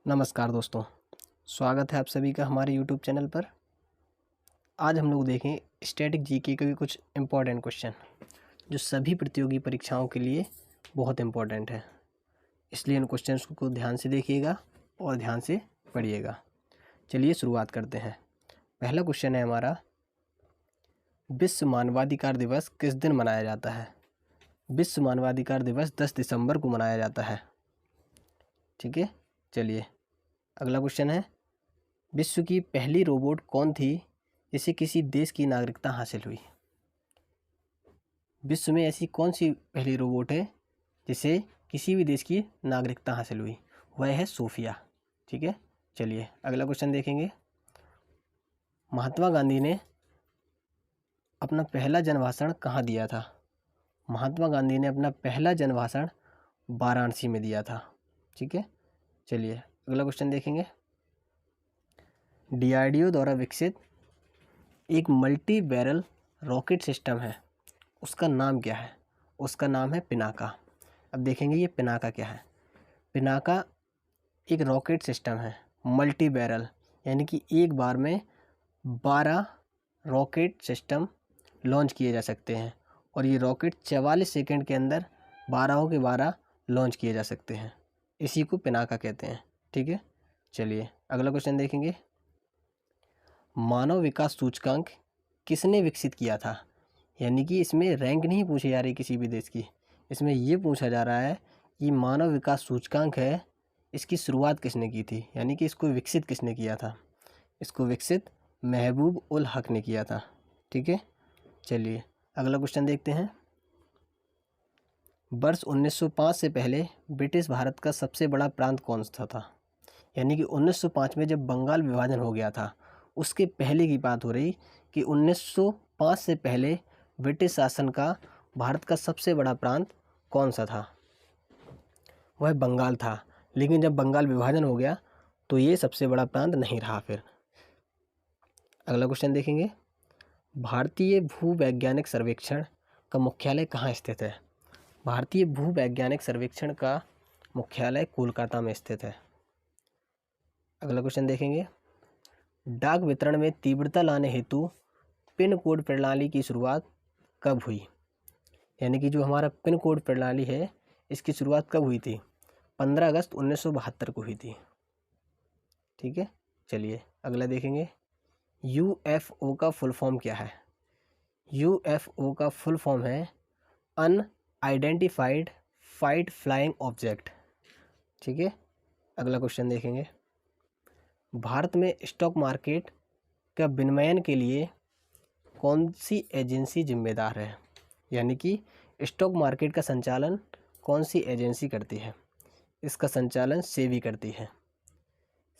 नमस्कार दोस्तों, स्वागत है आप सभी का हमारे यूट्यूब चैनल पर। आज हम लोग देखें स्टैटिक जीके के भी कुछ इम्पोर्टेंट क्वेश्चन जो सभी प्रतियोगी परीक्षाओं के लिए बहुत इम्पोर्टेंट है। इसलिए इन क्वेश्चंस को ध्यान से देखिएगा और ध्यान से पढ़िएगा। चलिए शुरुआत करते हैं। पहला क्वेश्चन है हमारा, विश्व मानवाधिकार दिवस किस दिन मनाया जाता है? विश्व मानवाधिकार दिवस 10 दिसंबर को मनाया जाता है। ठीक है, चलिए अगला क्वेश्चन है, विश्व की पहली रोबोट कौन थी जिसे किसी देश की नागरिकता हासिल हुई? विश्व में ऐसी कौन सी पहली रोबोट है जिसे किसी भी देश की नागरिकता हासिल हुई? वह है सोफिया। ठीक है, चलिए अगला क्वेश्चन देखेंगे। महात्मा गांधी ने अपना पहला जनभाषण कहाँ दिया था? महात्मा गांधी ने अपना पहला जनभाषण वाराणसी में दिया था। ठीक है, चलिए अगला क्वेश्चन देखेंगे। डीआरडीओ द्वारा विकसित एक मल्टी बैरल रॉकेट सिस्टम है, उसका नाम क्या है? उसका नाम है पिनाका। अब देखेंगे ये पिनाका क्या है। पिनाका एक रॉकेट सिस्टम है मल्टी बैरल, यानी कि एक बार में 12 रॉकेट सिस्टम लॉन्च किए जा सकते हैं और ये रॉकेट 44 सेकंड के अंदर 12 के 12 लॉन्च किए जा सकते हैं। इसी को पिनाका कहते हैं। ठीक है, चलिए अगला क्वेश्चन देखेंगे। मानव विकास सूचकांक किसने विकसित किया था? यानी कि इसमें रैंक नहीं पूछी जा रही किसी भी देश की, इसमें ये पूछा जा रहा है कि मानव विकास सूचकांक है, इसकी शुरुआत किसने की थी, यानी कि इसको विकसित किसने किया था? इसको विकसित महबूब उल हक ने किया था। ठीक है, चलिए अगला क्वेश्चन देखते हैं। वर्ष 1905 से पहले ब्रिटिश भारत का सबसे बड़ा प्रांत कौन सा था? यानी कि 1905 में जब बंगाल विभाजन हो गया था, उसके पहले की बात हो रही कि 1905 से पहले ब्रिटिश शासन का भारत का सबसे बड़ा प्रांत कौन सा था? वह बंगाल था। लेकिन जब बंगाल विभाजन हो गया तो ये सबसे बड़ा प्रांत नहीं रहा फिर। अगला क्वेश्चन देखेंगे। भारतीय भूवैज्ञानिक सर्वेक्षण का मुख्यालय कहाँ स्थित है? भारतीय भूवैज्ञानिक सर्वेक्षण का मुख्यालय कोलकाता में स्थित है। अगला क्वेश्चन देखेंगे। डाक वितरण में तीव्रता लाने हेतु पिन कोड प्रणाली की शुरुआत कब हुई? यानी कि जो हमारा पिन कोड प्रणाली है, इसकी शुरुआत कब हुई थी? 15 अगस्त 1972 को हुई थी। ठीक है, चलिए अगला देखेंगे। यूएफओ का फुल फॉर्म क्या है? यूएफओ का फुल फॉर्म है अनआइडेंटिफाइड फाइट फ्लाइंग ऑब्जेक्ट। ठीक है, अगला क्वेश्चन देखेंगे। भारत में स्टॉक मार्केट का विनियमन के लिए कौन सी एजेंसी जिम्मेदार है? यानी कि स्टॉक मार्केट का संचालन कौन सी एजेंसी करती है? इसका संचालन सेबी करती है।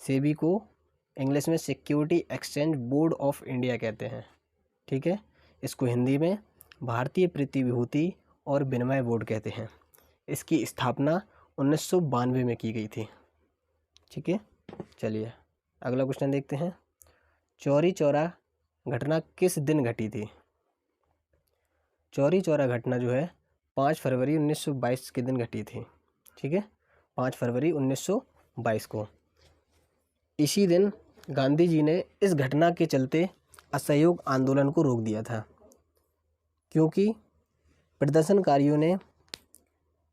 सेबी को इंग्लिश में security exchange board of India कहते हैं। ठीक है, इसको हिंदी में भारतीय प्रतिभूति और विनिमय बोर्ड कहते हैं। इसकी स्थापना 1992 में की गई थी। ठीक है, चलिए अगला क्वेश्चन देखते हैं। चौरी चौरा घटना किस दिन घटी थी? चौरी चौरा घटना जो है 5 फरवरी 1922 के दिन घटी थी। ठीक है, 5 फरवरी 1922 को। इसी दिन गांधी जी ने इस घटना के चलते असहयोग आंदोलन को रोक दिया था, क्योंकि प्रदर्शनकारियों ने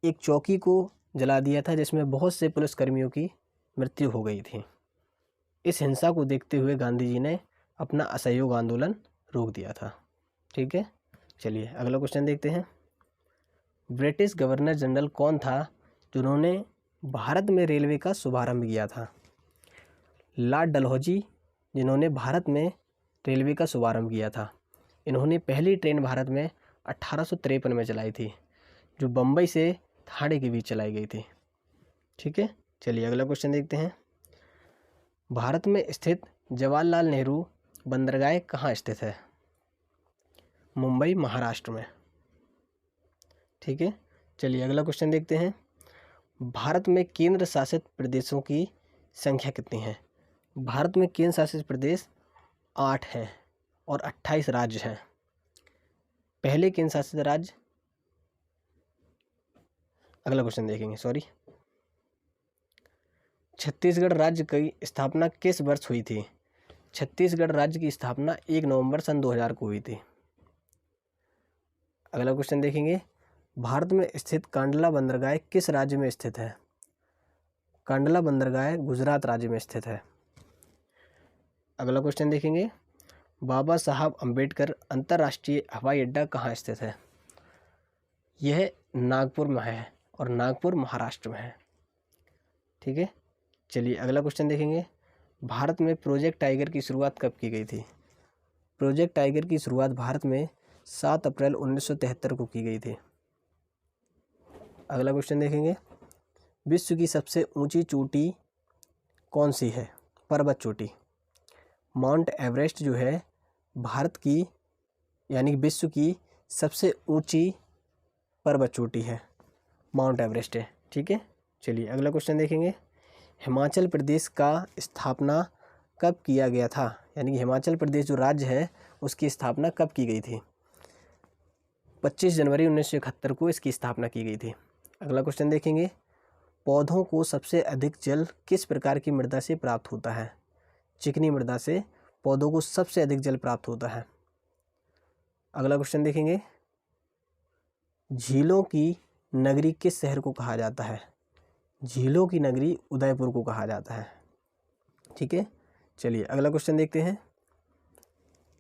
एक चौकी को जला दिया था जिसमें बहुत से पुलिसकर्मियों की मृत्यु हो गई थी। इस हिंसा को देखते हुए गांधी जी ने अपना असहयोग आंदोलन रोक दिया था। ठीक है, चलिए अगला क्वेश्चन देखते हैं। ब्रिटिश गवर्नर जनरल कौन था जिन्होंने भारत में रेलवे का शुभारंभ किया था? लॉर्ड डलहौजी, जिन्होंने भारत में रेलवे का शुभारंभ किया था। इन्होंने पहली ट्रेन भारत में 1853 में चलाई थी, जो बम्बई से ठाणे के बीच चलाई गई थी। ठीक है, चलिए अगला क्वेश्चन देखते हैं। भारत में स्थित जवाहरलाल नेहरू बंदरगाह कहाँ स्थित है? मुंबई, महाराष्ट्र में। ठीक है, चलिए अगला क्वेश्चन देखते हैं। भारत में केंद्र शासित प्रदेशों की संख्या कितनी है? भारत में केंद्र शासित प्रदेश 8 हैं और 28 राज्य हैं। पहले केंद्र शासित राज्य, अगला क्वेश्चन देखेंगे, सॉरी। छत्तीसगढ़ राज्य की स्थापना किस वर्ष हुई थी? छत्तीसगढ़ राज्य की स्थापना 1 नवंबर सन 2000 को हुई थी। अगला क्वेश्चन देखेंगे, भारत में स्थित कांडला बंदरगाह किस राज्य में स्थित है? कांडला बंदरगाह गुजरात राज्य में स्थित है। अगला क्वेश्चन देखेंगे, बाबा साहब अम्बेडकर अंतर्राष्ट्रीय हवाई अड्डा कहाँ स्थित है? यह नागपुर में है और नागपुर महाराष्ट्र में है। ठीक है, चलिए अगला क्वेश्चन देखेंगे, भारत में प्रोजेक्ट टाइगर की शुरुआत कब की गई थी? प्रोजेक्ट टाइगर की शुरुआत भारत में 7 अप्रैल 1973 को की गई थी। अगला क्वेश्चन देखेंगे, विश्व की सबसे ऊंची चोटी कौन सी है? पर्वत चोटी। माउंट एवरेस्ट जो है भारत की यानी विश्व की सबसे ऊंची पर्वत चोटी है, माउंट एवरेस्ट है। ठीक है, चलिए अगला क्वेश्चन देखेंगे, हिमाचल प्रदेश का स्थापना कब किया गया था? यानी कि हिमाचल प्रदेश जो राज्य है उसकी स्थापना कब की गई थी? 25 जनवरी 1971 को इसकी स्थापना की गई थी। अगला क्वेश्चन देखेंगे, पौधों को सबसे अधिक जल किस प्रकार की मृदा से प्राप्त होता है? चिकनी मृदा से पौधों को सबसे अधिक जल प्राप्त होता है। अगला क्वेश्चन देखेंगे, झीलों की नगरी किस शहर को कहा जाता है? झीलों की नगरी उदयपुर को कहा जाता है। ठीक है, चलिए अगला क्वेश्चन देखते हैं,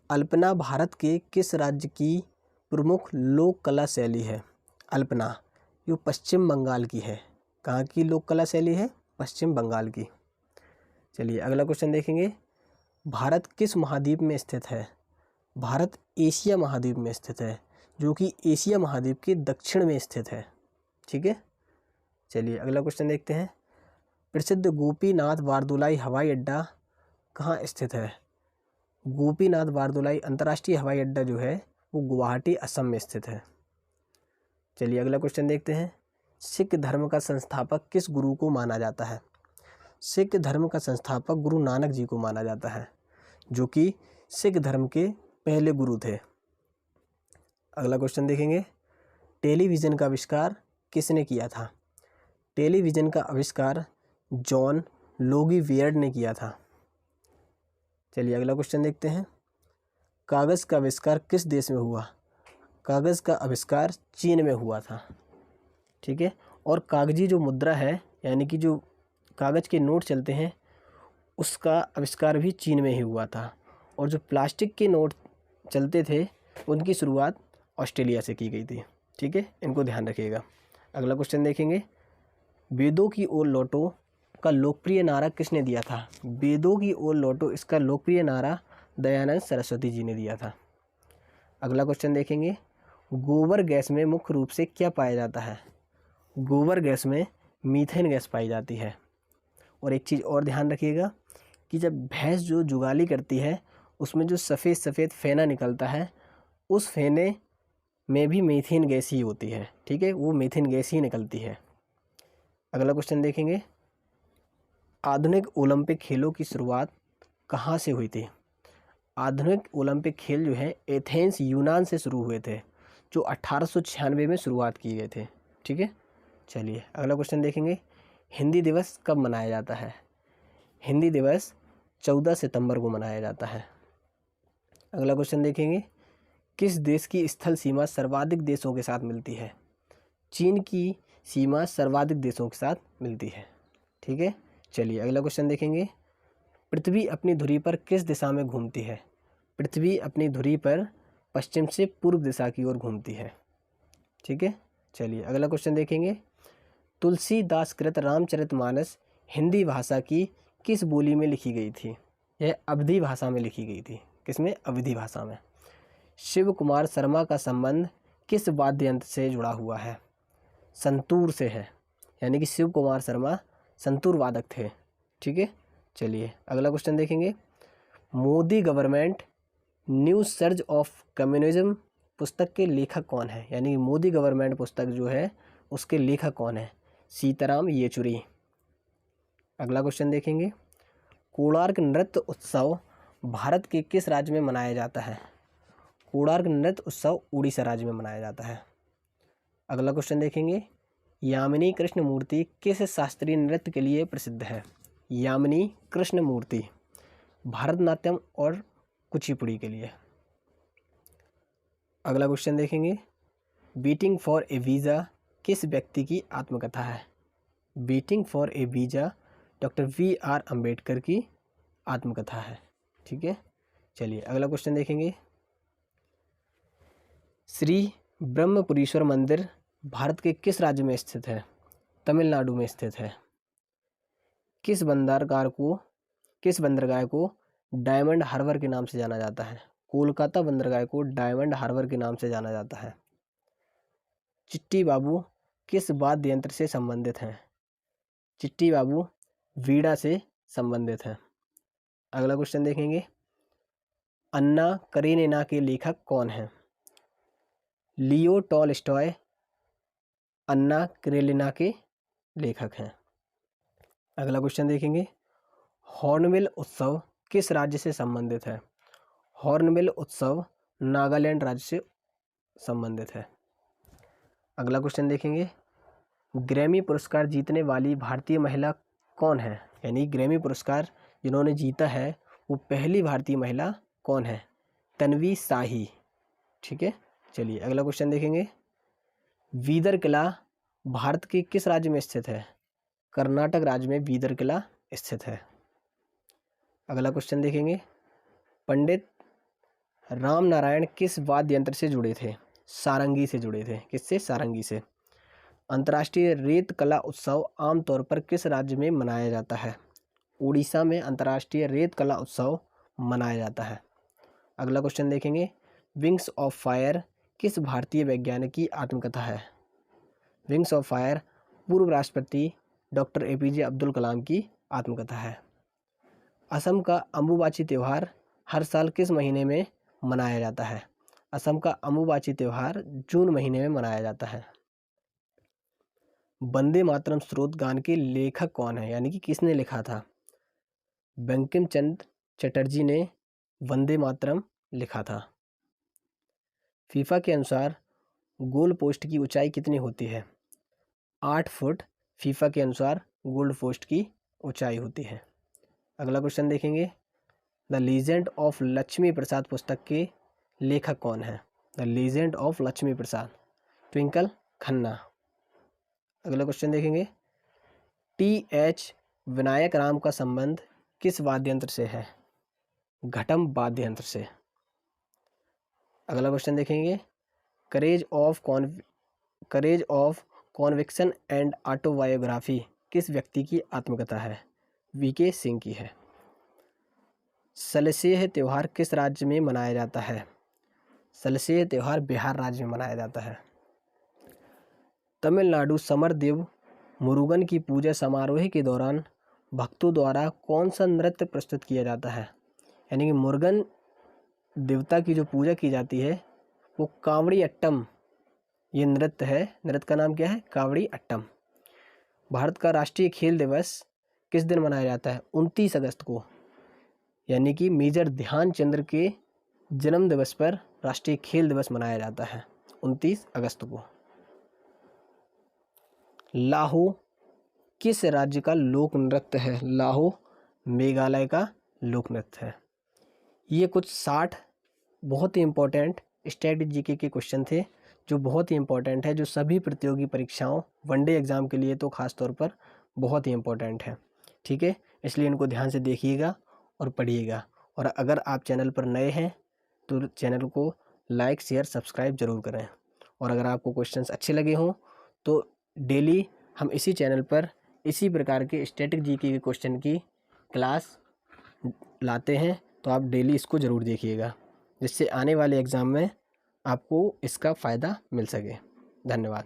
अल्पना भारत के किस राज्य की प्रमुख लोक कला शैली है? अल्पना जो पश्चिम बंगाल की है। कहाँ की लोक कला शैली है? पश्चिम बंगाल की। चलिए अगला क्वेश्चन देखेंगे, भारत किस महाद्वीप में स्थित है? भारत एशिया महाद्वीप में स्थित है, जो कि एशिया महाद्वीप के दक्षिण में स्थित है। ठीक है, चलिए अगला क्वेश्चन देखते हैं, प्रसिद्ध गोपीनाथ बारदुलाई हवाई अड्डा कहाँ स्थित है? गोपीनाथ बारदुलाई अंतर्राष्ट्रीय हवाई अड्डा जो है वो गुवाहाटी असम में स्थित है। चलिए अगला क्वेश्चन देखते हैं, सिख धर्म का संस्थापक किस गुरु को माना जाता है? सिख धर्म का संस्थापक गुरु नानक जी को माना जाता है, जो कि सिख धर्म के पहले गुरु थे। अगला क्वेश्चन देखेंगे, टेलीविज़न का आविष्कार किसने किया था? टेलीविज़न का आविष्कार जॉन लोगी वियर्ड ने किया था। चलिए अगला क्वेश्चन देखते हैं, कागज़ का आविष्कार किस देश में हुआ? कागज़ का आविष्कार चीन में हुआ था। ठीक है, और कागजी जो मुद्रा है यानी कि जो कागज़ के नोट चलते हैं उसका आविष्कार भी चीन में ही हुआ था, और जो प्लास्टिक के नोट चलते थे उनकी शुरुआत ऑस्ट्रेलिया से की गई थी। ठीक है, इनको ध्यान रखिएगा। अगला क्वेश्चन देखेंगे, वेदों की ओर लौटो का लोकप्रिय नारा किसने दिया था? वेदों की ओर लौटो इसका लोकप्रिय नारा दयानंद सरस्वती जी ने दिया था। अगला क्वेश्चन देखेंगे, गोबर गैस में मुख्य रूप से क्या पाया जाता है? गोबर गैस में मीथेन गैस पाई जाती है। और एक चीज़ और ध्यान रखिएगा कि जब भैंस जो जुगाली करती है उसमें जो सफ़ेद सफ़ेद फेना निकलता है उस फेने में भी मीथेन गैस ही होती है। ठीक है, वो मीथेन गैस ही निकलती है। अगला क्वेश्चन देखेंगे, आधुनिक ओलंपिक खेलों की शुरुआत कहाँ से हुई थी? आधुनिक ओलंपिक खेल जो है एथेंस यूनान से शुरू हुए थे, जो 1896 में शुरुआत किए गए थे। ठीक है, चलिए अगला क्वेश्चन देखेंगे, हिंदी दिवस कब मनाया जाता है? हिंदी दिवस 14 सितंबर को मनाया जाता है। अगला क्वेश्चन देखेंगे, किस देश की स्थल सीमा सर्वाधिक देशों के साथ मिलती है? चीन की सीमा सर्वाधिक देशों के साथ मिलती है। ठीक है, चलिए अगला क्वेश्चन देखेंगे, पृथ्वी अपनी धुरी पर किस दिशा में घूमती है? पृथ्वी अपनी धुरी पर पश्चिम से पूर्व दिशा की ओर घूमती है। ठीक है, चलिए अगला क्वेश्चन देखेंगे, तुलसीदास कृत रामचरितमानस हिंदी भाषा की किस बोली में लिखी गई थी? यह अवधी भाषा में लिखी गई थी। किसमें? अवधी भाषा में। शिव कुमार शर्मा का संबंध किस वाद्य यंत्र से जुड़ा हुआ है? संतूर से है, यानी कि शिव कुमार शर्मा संतूर वादक थे। ठीक है, चलिए अगला क्वेश्चन देखेंगे, Modi government new surge of communism पुस्तक के लेखक कौन है? यानी कि मोदी गवर्नमेंट पुस्तक जो है उसके लेखक कौन है? सीताराम येचुरी। अगला क्वेश्चन देखेंगे, कोणार्क नृत्य उत्सव भारत के किस राज्य में मनाया जाता है? कोणार्क नृत्य उत्सव उड़ीसा राज्य में मनाया जाता है। अगला क्वेश्चन देखेंगे, यामिनी कृष्ण मूर्ति किस शास्त्रीय नृत्य के लिए प्रसिद्ध है? यामिनी कृष्णमूर्ति, भरतनाट्यम और कुचिपुड़ी के लिए। अगला क्वेश्चन देखेंगे, वेटिंग फॉर ए वीज़ा किस व्यक्ति की आत्मकथा है? Waiting for a visa doctor V.R. Ambedkar की आत्मकथा है। ठीक है, चलिए अगला क्वेश्चन देखेंगे, श्री ब्रह्मपुरीश्वर मंदिर भारत के किस राज्य में स्थित है? तमिलनाडु में स्थित है। किस बंदरगाह को डायमंड हार्बर के नाम से जाना जाता है? कोलकाता बंदरगाह को डायमंड हार्बर के नाम से जाना जाता है। चिट्टी बाबू किस वाद्य यंत्र से संबंधित हैं? चिट्टी बाबू वीणा से संबंधित हैं। अगला क्वेश्चन देखेंगे, अन्ना करेनिना के लेखक कौन हैं? लियो टॉलस्टॉय अन्ना करेनिना के लेखक हैं। अगला क्वेश्चन देखेंगे, हॉर्नबिल उत्सव किस राज्य से संबंधित है? हॉर्नबिल उत्सव नागालैंड राज्य से संबंधित है। अगला क्वेश्चन देखेंगे, ग्रैमी पुरस्कार जीतने वाली भारतीय महिला कौन है? यानी ग्रैमी पुरस्कार जिन्होंने जीता है वो पहली भारतीय महिला कौन है? तन्वी शाही। ठीक है, चलिए अगला क्वेश्चन देखेंगे, बीदर किला भारत के किस राज्य में स्थित है? कर्नाटक राज्य में बीदर किला स्थित है। अगला क्वेश्चन देखेंगे, पंडित राम नारायण किस वाद्य यंत्र से जुड़े थे? सारंगी से जुड़े थे। किससे? सारंगी से। अंतर्राष्ट्रीय रेत कला उत्सव आमतौर पर किस राज्य में मनाया जाता है? उड़ीसा में अंतर्राष्ट्रीय रेत कला उत्सव मनाया जाता है। अगला क्वेश्चन देखेंगे, विंग्स ऑफ फायर किस भारतीय वैज्ञानिक की आत्मकथा है? विंग्स ऑफ फायर पूर्व राष्ट्रपति डॉक्टर APJ अब्दुल कलाम की आत्मकथा है। असम का अम्बुबाची त्यौहार हर साल किस महीने में मनाया जाता है? असम का अम्बुबाची त्यौहार जून महीने में मनाया जाता है। वंदे मातरम स्रोत गान के लेखक कौन है? यानी कि किसने लिखा था? बंकिम चंद्र चटर्जी ने वंदे मातरम लिखा था। फीफा के अनुसार गोल पोस्ट की ऊंचाई कितनी होती है? 8 फुट फीफा के अनुसार गोल पोस्ट की ऊंचाई होती है। अगला क्वेश्चन देखेंगे, द लीजेंड ऑफ लक्ष्मी प्रसाद पुस्तक के लेखक कौन है? द लीजेंड ऑफ लक्ष्मी प्रसाद ट्विंकल खन्ना। अगला क्वेश्चन देखेंगे, TH विनायक राम का संबंध किस वाद्य यंत्र से है? घटम वाद्य यंत्र से। अगला क्वेश्चन देखेंगे, courage of conviction and autobiography किस व्यक्ति की आत्मकथा है? VK सिंह की है। सलसेह त्यौहार किस राज्य में मनाया जाता है? सलसेह त्यौहार बिहार राज्य में मनाया जाता है। तमिलनाडु समरदेव मुरुगन की पूजा समारोह के दौरान भक्तों द्वारा कौन सा नृत्य प्रस्तुत किया जाता है? यानी कि मुरुगन देवता की जो पूजा की जाती है वो कावड़ी अट्टम ये नृत्य है। नृत्य का नाम क्या है? कावड़ी अट्टम। भारत का राष्ट्रीय खेल दिवस किस दिन मनाया जाता है? 29 अगस्त को, यानी कि मेजर ध्यानचंद्र के जन्म दिवस पर राष्ट्रीय खेल दिवस मनाया जाता है 29 अगस्त को। लाहो किस राज्य का लोक नृत्य है? लाहो मेघालय का लोक नृत्य है। ये कुछ 60 बहुत ही इम्पोर्टेंट स्टैटिक जीके के क्वेश्चन थे जो बहुत ही इम्पोर्टेंट है, जो सभी प्रतियोगी परीक्षाओं वनडे एग्ज़ाम के लिए तो ख़ास तौर पर बहुत ही इम्पोर्टेंट है। ठीक है, इसलिए इनको ध्यान से देखिएगा और पढ़िएगा। और अगर आप चैनल पर नए हैं तो चैनल को लाइक शेयर सब्सक्राइब ज़रूर करें। और अगर आपको क्वेश्चंस अच्छे लगे हों तो डेली हम इसी चैनल पर इसी प्रकार के स्टैटिक जीके के क्वेश्चन की क्लास लाते हैं, तो आप डेली इसको ज़रूर देखिएगा, जिससे आने वाले एग्ज़ाम में आपको इसका फ़ायदा मिल सके। धन्यवाद।